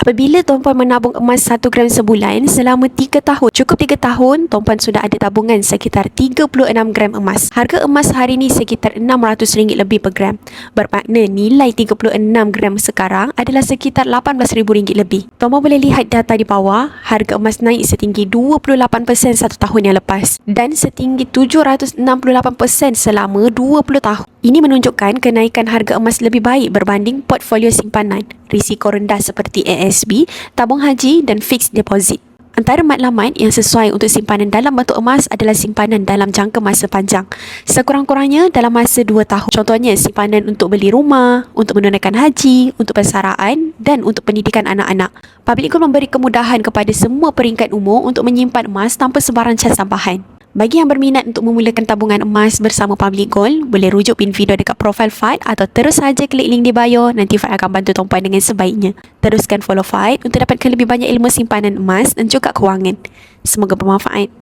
Apabila tuan-puan menabung emas 1 gram sebulan selama 3 tahun, cukup 3 tahun, tuan-puan sudah ada tabungan sekitar 36 gram emas. Harga emas hari ini sekitar RM600 lebih per gram. Bermakna nilai 36 gram sekarang adalah sekitar RM18,000 lebih. Tuan-puan boleh lihat data di bawah, harga emas naik setinggi 28% 1 tahun yang lepas dan setinggi 768% selama 20 tahun. Ini menunjukkan kenaikan harga emas lebih baik berbanding portfolio simpanan, risiko rendah seperti ASB, tabung haji dan fixed deposit. Antara matlamat yang sesuai untuk simpanan dalam bentuk emas adalah simpanan dalam jangka masa panjang. Sekurang-kurangnya dalam masa 2 tahun. Contohnya simpanan untuk beli rumah, untuk menunaikan haji, untuk persaraan dan untuk pendidikan anak-anak. Public Gold memberi kemudahan kepada semua peringkat umur untuk menyimpan emas tanpa sebarang cas tambahan. Bagi yang berminat untuk memulakan tabungan emas bersama Public Gold, boleh rujuk pin video dekat profil Fight atau terus saja klik link di bio, nanti Fight akan bantu tuan-puan dengan sebaiknya. Teruskan follow Fight untuk dapatkan lebih banyak ilmu simpanan emas dan juga kewangan. Semoga bermanfaat.